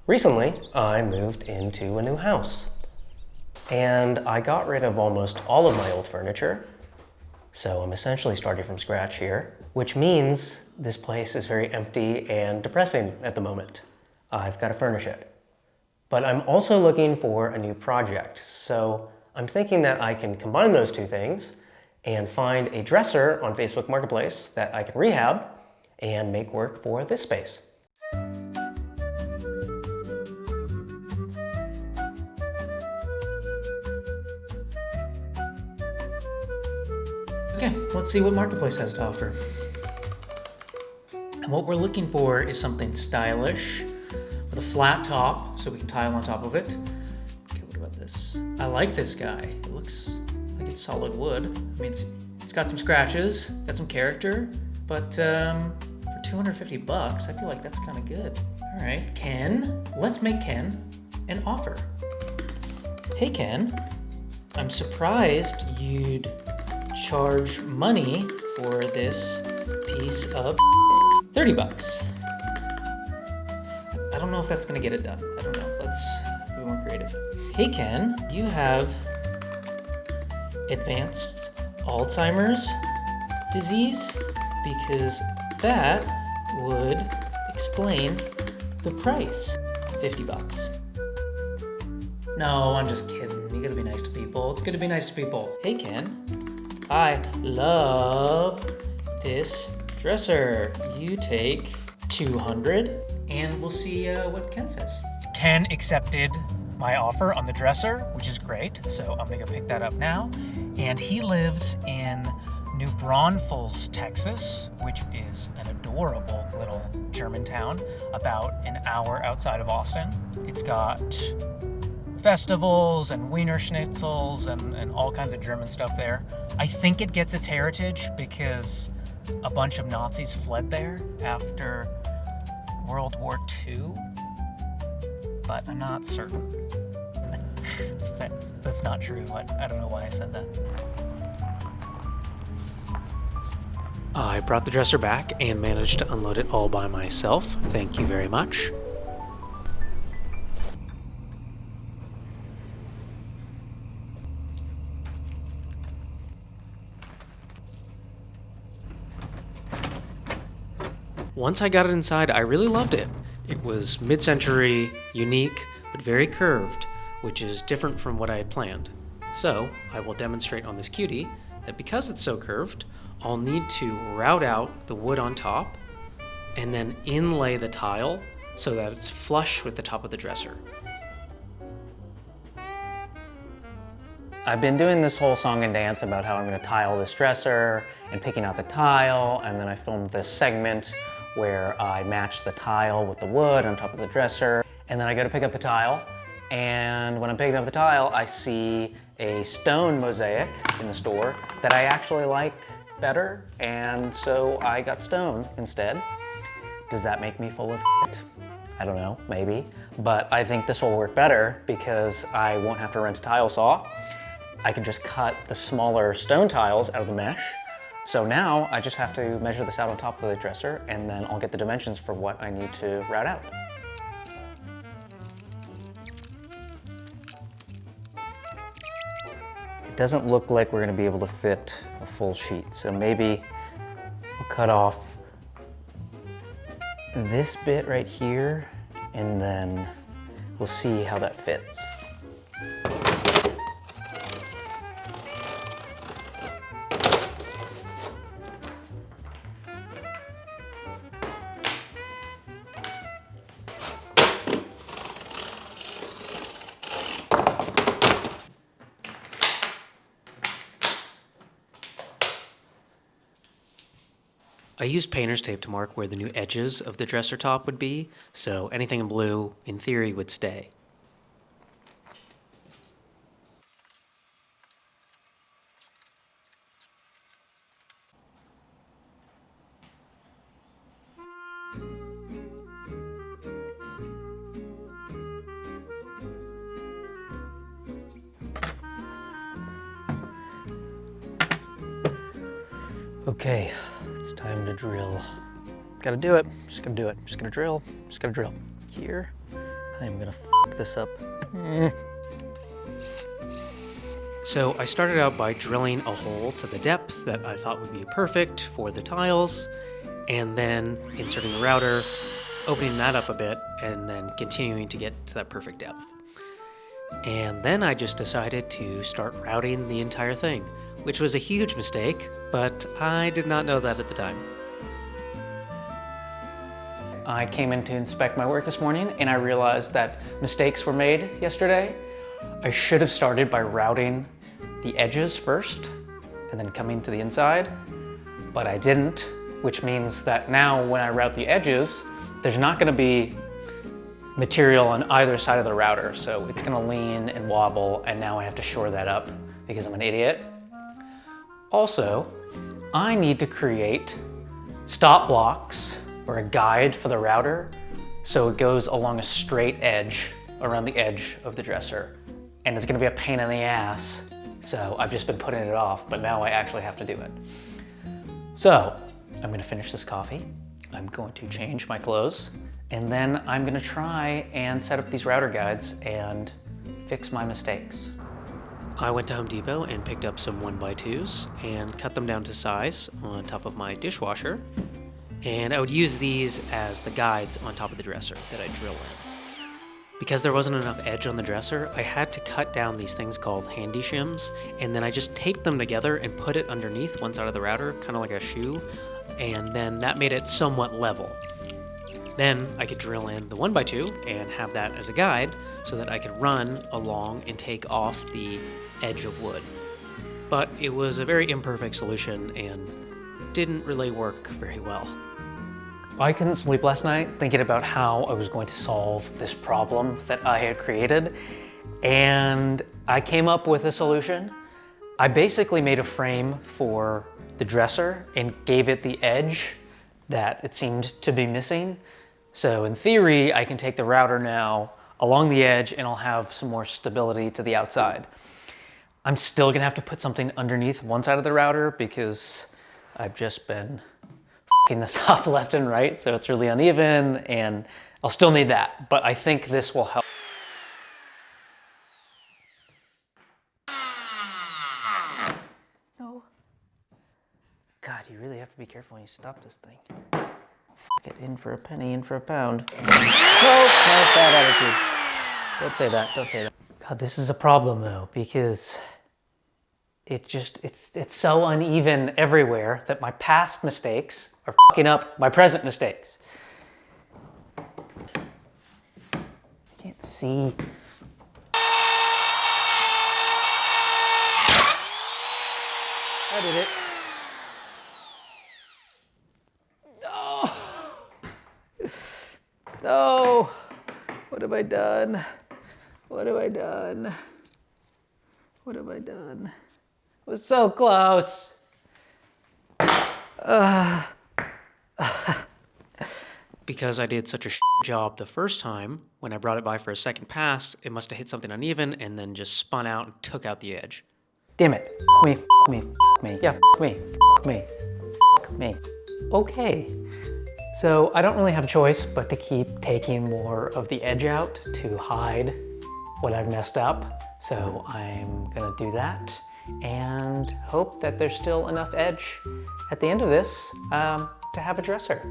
Recently, I moved into a new house, and I got rid of almost all of my old furniture, so I'm essentially starting from scratch here, which means this place is very empty and depressing at the moment. I've got to furnish it. But I'm also looking for a new project, so I'm thinking that I can combine those two things and find a dresser on Facebook Marketplace that I can rehab and make work for this space. Okay, let's see what Marketplace has to offer. And what we're looking for is something stylish with a flat top so we can tile on top of it. Okay, what about this? I like this guy. It looks like it's solid wood. I mean, it's got some scratches, got some character, but for 250 bucks, I feel like that's kind of good. All right, Ken, let's make Ken an offer. Hey, Ken, I'm surprised you'd charge money for this piece of 30 bucks. I don't know if that's gonna get it done. I don't know. Let's be more creative. Hey Ken, do you have advanced Alzheimer's disease? Because that would explain the price. 50 bucks. No, I'm just kidding. You gotta be nice to people. It's good to be nice to people. Hey Ken, I love this dresser. You take 200 and we'll see what Ken says. Ken accepted my offer on the dresser, which is great. So I'm gonna go pick that up now. And he lives in New Braunfels, Texas, which is an adorable little German town about an hour outside of Austin. It's got festivals and Wiener Schnitzels and all kinds of German stuff there. I think it gets its heritage because a bunch of Nazis fled there after World War II, but I'm not certain. That's not true. I don't know why I said that. I brought the dresser back and managed to unload it all by myself. Thank you very much. Once I got it inside, I really loved it. It was mid-century, unique, but very curved, which is different from what I had planned. So, I will demonstrate on this cutie that because it's so curved, I'll need to route out the wood on top and then inlay the tile so that it's flush with the top of the dresser. I've been doing this whole song and dance about how I'm gonna tile this dresser and picking out the tile, and then I filmed this segment where I match the tile with the wood on top of the dresser, and then I go to pick up the tile, and when I'm picking up the tile, I see a stone mosaic in the store that I actually like better, and so I got stone instead. Does that make me full of shit? I don't know, maybe, but I think this will work better because I won't have to rent a tile saw. I can just cut the smaller stone tiles out of the mesh. So now I just have to measure this out on top of the dresser and then I'll get the dimensions for what I need to route out. It doesn't look like we're gonna be able to fit a full sheet. So maybe we'll cut off this bit right here and then we'll see how that fits. I used painter's tape to mark where the new edges of the dresser top would be, so anything in blue, in theory, would stay. Okay, it's time to drill. Gotta do it, just gonna do it. Just gonna drill, here. I'm gonna f this up. So I started out by drilling a hole to the depth that I thought would be perfect for the tiles, and then inserting the router, opening that up a bit, and then continuing to get to that perfect depth. And then I just decided to start routing the entire thing, which was a huge mistake, but I did not know that at the time. I came in to inspect my work this morning and I realized that mistakes were made yesterday. I should have started by routing the edges first and then coming to the inside, but I didn't, which means that now when I route the edges, there's not gonna be material on either side of the router, so it's gonna lean and wobble, and now I have to shore that up because I'm an idiot. Also, I need to create stop blocks or a guide for the router so it goes along a straight edge around the edge of the dresser. And it's gonna be a pain in the ass, so I've just been putting it off, but now I actually have to do it. So, I'm gonna finish this coffee, I'm going to change my clothes, and then I'm gonna try and set up these router guides and fix my mistakes. I went to Home Depot and picked up some 1x2s and cut them down to size on top of my dishwasher. And I would use these as the guides on top of the dresser that I drill in. Because there wasn't enough edge on the dresser, I had to cut down these things called handy shims, and then I just taped them together and put it underneath one side of the router, kind of like a shoe, and then that made it somewhat level. Then I could drill in the 1x2 and have that as a guide so that I could run along and take off the edge of wood. But it was a very imperfect solution and didn't really work very well. I couldn't sleep last night thinking about how I was going to solve this problem that I had created, and I came up with a solution. I basically made a frame for the dresser and gave it the edge that it seemed to be missing. So in theory, I can take the router now along the edge and I'll have some more stability to the outside. I'm still gonna have to put something underneath one side of the router because I've just been f***ing this up left and right, so it's really uneven, and I'll still need that, but I think this will help. No. God, you really have to be careful when you stop this thing. F*** it, in for a penny, in for a pound. No, bad attitude. Don't say that, don't say that. God, this is a problem though, because it's so uneven everywhere that my past mistakes are fucking up my present mistakes. I can't see. I did it. No. No. What have I done? What have I done? What have I done? It was so close. Because I did such a job the first time, when I brought it by for a second pass, it must have hit something uneven and then just spun out and took out the edge. Damn it. F me. Yeah, f me. Okay. So I don't really have a choice but to keep taking more of the edge out to hide what I've messed up. So I'm gonna do that and hope that there's still enough edge at the end of this to have a dresser.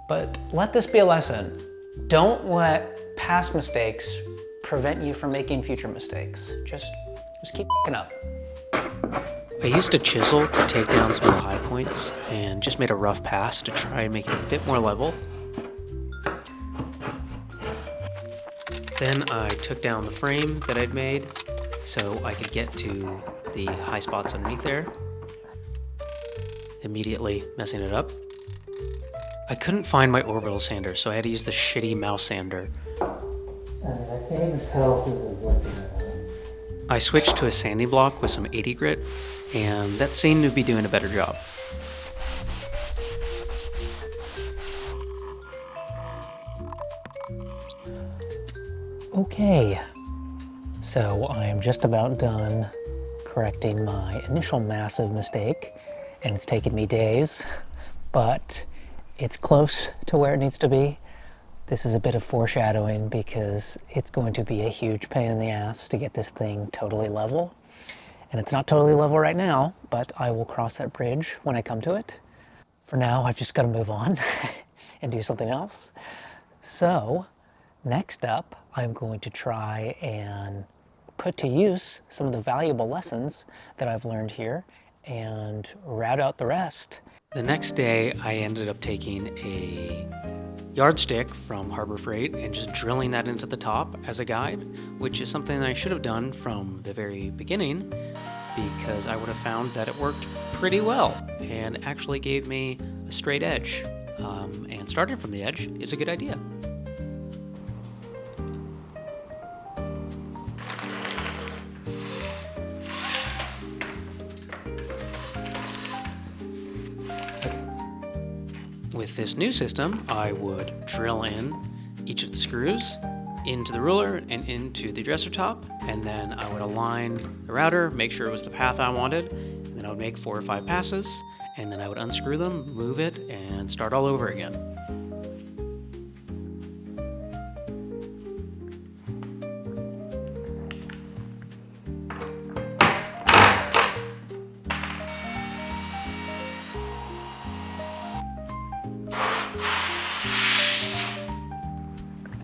But let this be a lesson. Don't let past mistakes prevent you from making future mistakes. Just keep f***ing up. I used a chisel to take down some of the high points and just made a rough pass to try and make it a bit more level. Then I took down the frame that I'd made so I could get to the high spots underneath there, immediately messing it up. I couldn't find my orbital sander, so I had to use the shitty mouse sander. I can't even tell if this is working at all. I switched to a sanding block with some 80 grit, and that seemed to be doing a better job. Okay, so I am just about done correcting my initial massive mistake, and it's taken me days, but it's close to where it needs to be. This is a bit of foreshadowing because it's going to be a huge pain in the ass to get this thing totally level. And it's not totally level right now, but I will cross that bridge when I come to it. For now, I've just got to move on and do something else. So, next up, I'm going to try and put to use some of the valuable lessons that I've learned here and route out the rest. The next day, I ended up taking a yardstick from Harbor Freight and just drilling that into the top as a guide, which is something I should have done from the very beginning because I would have found that it worked pretty well and actually gave me a straight edge. And starting from the edge is a good idea. With this new system, I would drill in each of the screws into the ruler and into the dresser top, and then I would align the router, make sure it was the path I wanted, and then I would make 4 or 5 passes, and then I would unscrew them, move it, and start all over again.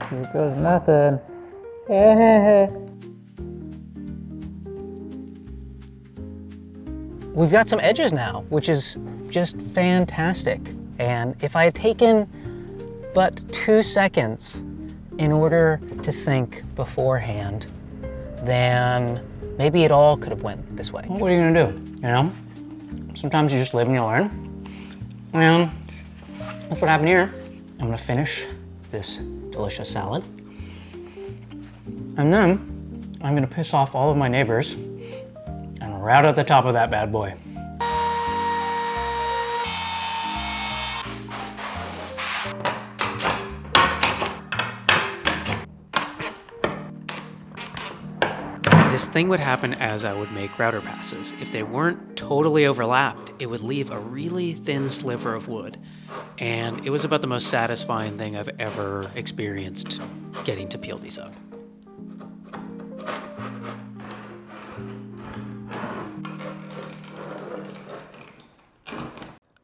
Here goes nothing. We've got some edges now, which is just fantastic. And if I had taken but 2 seconds in order to think beforehand, then maybe it all could have went this way. What are you gonna do, you know? Sometimes you just live and you learn. And that's what happened here. I'm gonna finish this delicious salad. And then I'm gonna piss off all of my neighbors and route at the top of that bad boy. This thing would happen as I would make router passes. If they weren't totally overlapped, it would leave a really thin sliver of wood. And it was about the most satisfying thing I've ever experienced getting to peel these up.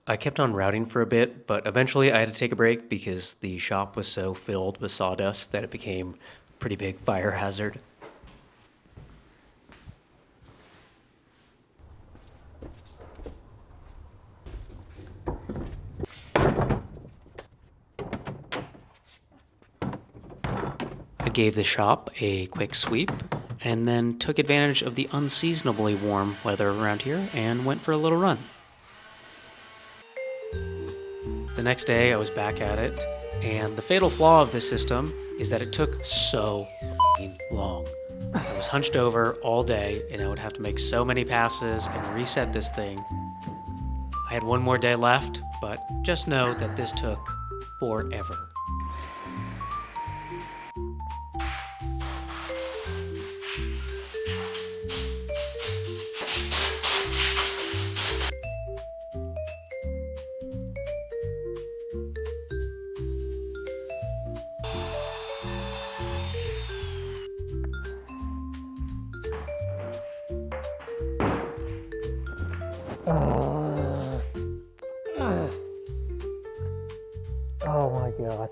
I kept on routing for a bit, but eventually I had to take a break because the shop was so filled with sawdust that it became a pretty big fire hazard. I gave the shop a quick sweep and then took advantage of the unseasonably warm weather around here and went for a little run. The next day I was back at it, and the fatal flaw of this system is that it took so long. I was hunched over all day and I would have to make so many passes and reset this thing. I had one more day left, but just know that this took forever. Oh my God.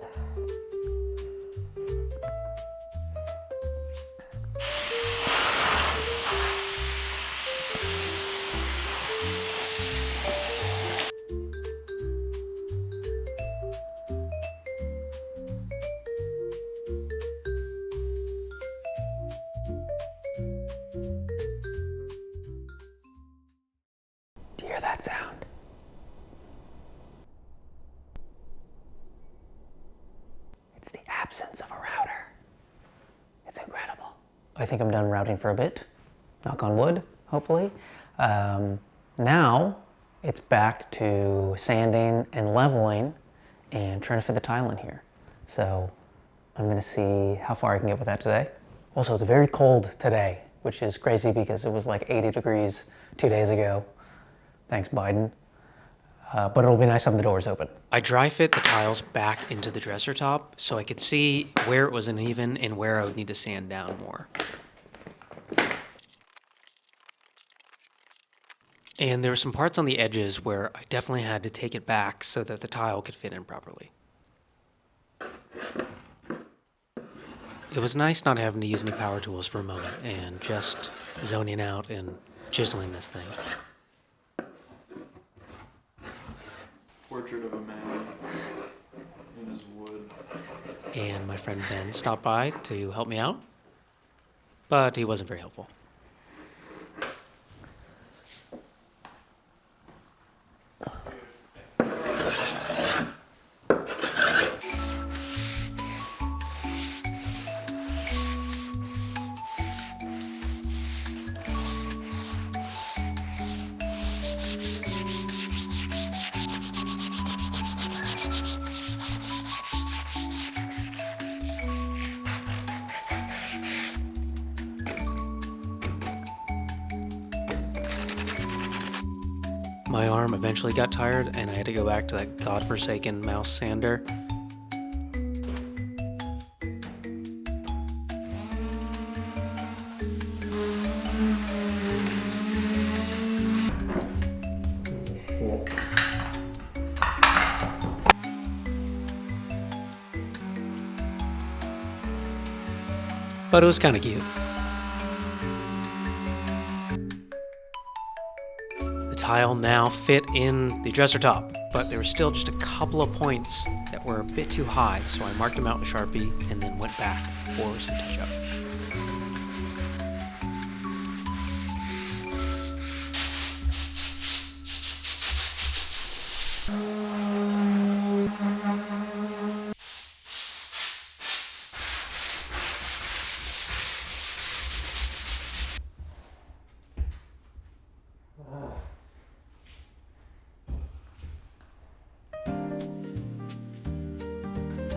Do you hear that sound? It's the absence of a router. It's incredible. I think I'm done routing for a bit. Knock on wood, hopefully. Now it's back to sanding and leveling and trying to fit the tile in here. So I'm gonna see how far I can get with that today. Also, it's very cold today, which is crazy because it was like 80 degrees 2 days ago. Thanks, Biden. but it'll be nice having the doors open. I dry fit the tiles back into the dresser top so I could see where it was uneven and where I would need to sand down more. And there were some parts on the edges where I definitely had to take it back so that the tile could fit in properly. It was nice not having to use any power tools for a moment and just zoning out and chiseling this thing. Portrait of a man in his wood. And my friend Ben stopped by to help me out, but he wasn't very helpful. My arm eventually got tired and I had to go back to that godforsaken mouse sander. But it was kind of cute. The tile now fit in the dresser top, but there were still just a couple of points that were a bit too high, so I marked them out with Sharpie and then went back for some touch-up.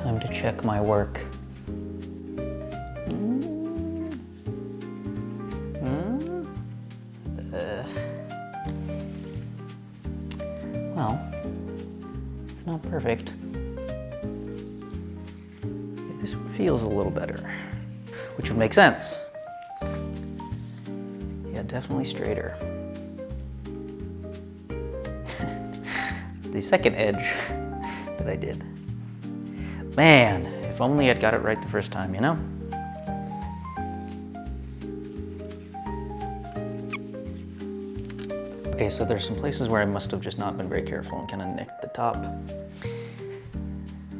Time to check my work. Well, it's not perfect. This one feels a little better, which would make sense. Yeah, definitely straighter. The second edge that I did. Man, if only I'd got it right the first time, you know? Okay, so there's some places where I must have just not been very careful and kind of nicked the top.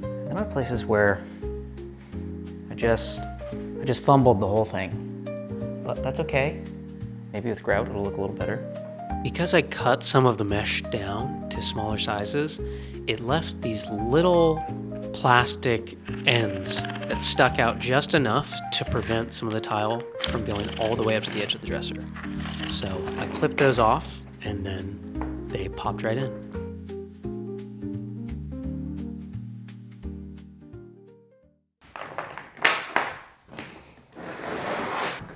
And other places where I just fumbled the whole thing. But that's okay. Maybe with grout it'll look a little better. Because I cut some of the mesh down to smaller sizes, it left these little plastic ends that stuck out just enough to prevent some of the tile from going all the way up to the edge of the dresser. So I clipped those off and then they popped right in.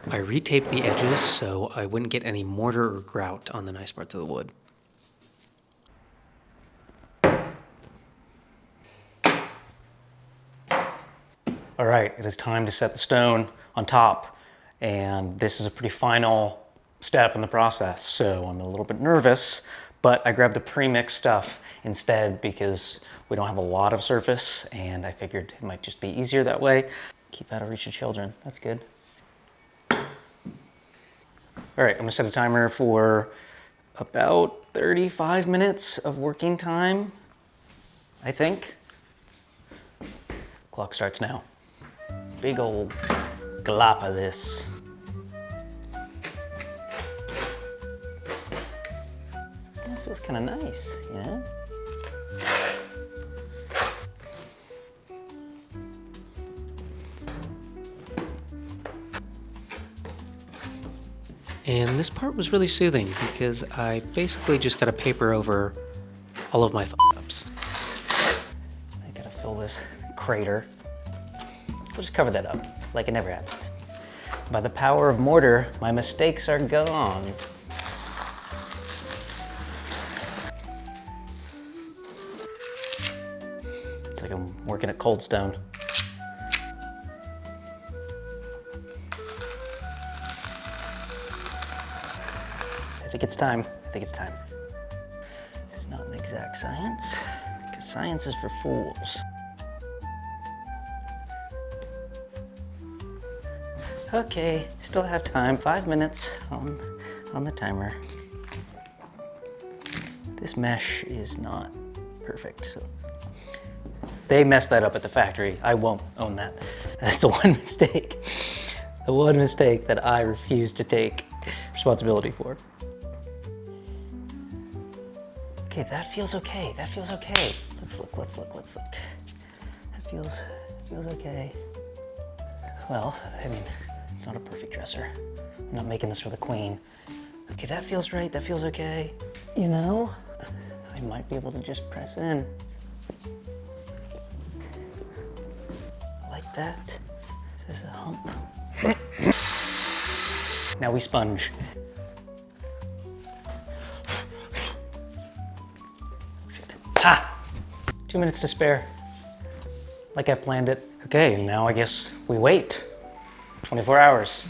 I retaped the edges so I wouldn't get any mortar or grout on the nice parts of the wood. All right, it is time to set the stone on top, and this is a pretty final step in the process, so I'm a little bit nervous, but I grabbed the pre-mixed stuff instead because we don't have a lot of surface, and I figured it might just be easier that way. Keep out of reach of children, that's good. All right, I'm gonna set a timer for about 35 minutes of working time, I think. Clock starts now. Big old glop of this. That feels kind of nice, you know? And this part was really soothing because I basically just got to paper over all of my f***ups. I gotta fill this crater. We'll just cover that up like it never happened. By the power of mortar, my mistakes are gone. It's like I'm working at Cold Stone. I think it's time. This is not an exact science, because science is for fools. Okay, still have time. 5 minutes on the timer. This mesh is not perfect, so. They messed that up at the factory. I won't own that. That's the one mistake. The one mistake that I refuse to take responsibility for. Okay, that feels okay. Let's look. That feels okay. Well, I mean, it's not a perfect dresser. I'm not making this for the queen. Okay, that feels right, that feels okay. You know, I might be able to just press in. Like that. Is this a hump? Now we sponge. Shit. Ha! 2 minutes to spare. Like I planned it. Okay, now I guess we wait. 24 hours.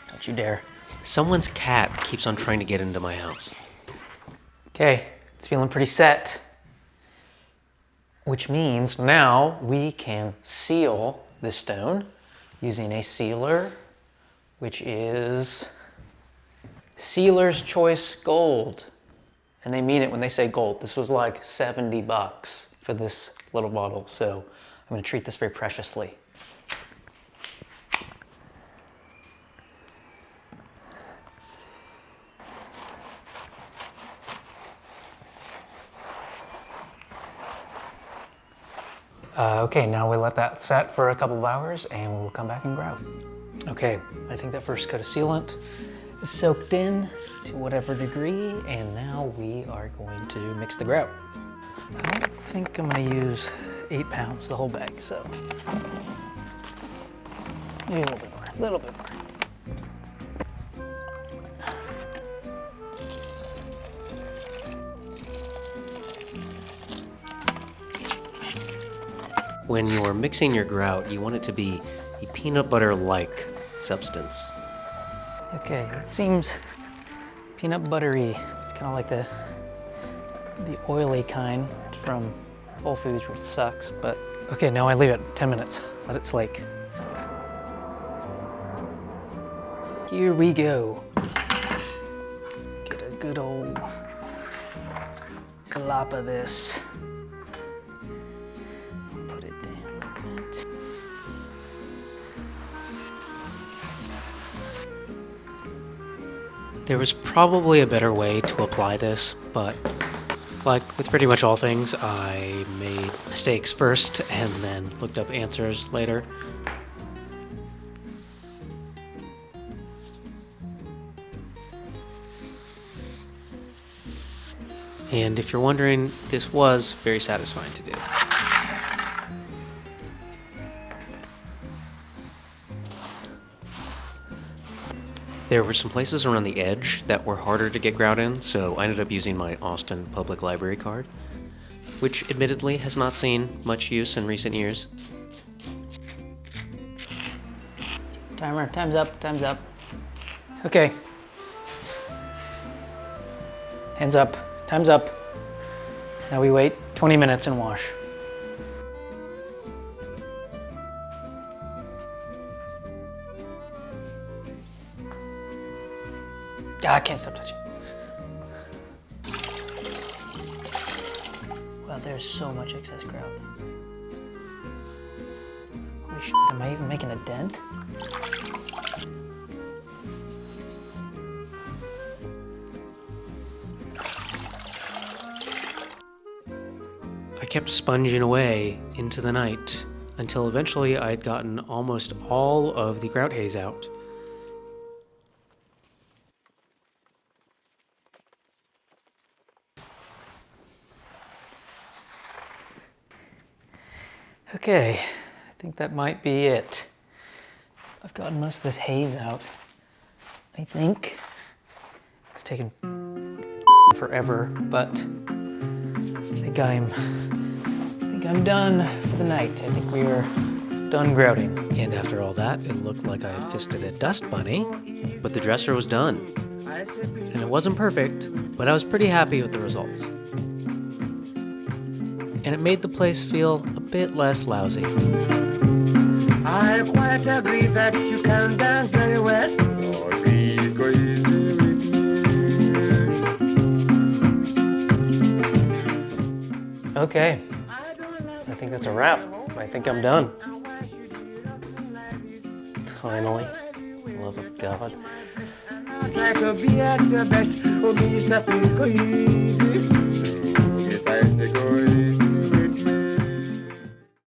Don't you dare. Someone's cat keeps on trying to get into my house. Okay, it's feeling pretty set. Which means now we can seal this stone using a sealer, which is Sealer's Choice Gold. And they mean it when they say gold. This was like $70 for this little bottle, so I'm gonna treat this very preciously. Okay, now we let that set for a couple of hours and we'll come back and grout. Okay, I think that first coat of sealant is soaked in to whatever degree, and now we are going to mix the grout. I don't think I'm gonna use 8 pounds, the whole bag, so maybe a little bit more. When you're mixing your grout, you want it to be a peanut butter-like substance. Okay, it seems peanut buttery. It's kind of like the oily kind from Whole Foods, which sucks, but okay, now I leave it 10 minutes. Let it slake. Here we go. Get a good old glop of this. Put it down like that. There was probably a better way to apply this, but like with pretty much all things, I made mistakes first and then looked up answers later. And if you're wondering, this was very satisfying to do. There were some places around the edge that were harder to get grout in, so I ended up using my Austin Public Library card, which admittedly has not seen much use in recent years. Timer, time's up. Okay. Hands up, time's up. Now we wait 20 minutes and wash. Ah, I can't stop touching. Wow, there's so much excess grout. Holy shit, am I even making a dent? I kept sponging away into the night until eventually I'd gotten almost all of the grout haze out. Okay, I think that might be it. I've gotten most of this haze out, I think. It's taken forever, but I think I'm think I'm done for the night. I think we are done grouting. And after all that, it looked like I had fisted a dust bunny, but the dresser was done. And it wasn't perfect, but I was pretty happy with the results. And it made the place feel a bit less lousy. I quite agree that you can dance very well. So please go easy with me. Okay, I think that's a wrap. I think I'm done. Finally, love of God. Try to be at your best. Oh, me is nothing go easy. So if I say go easy.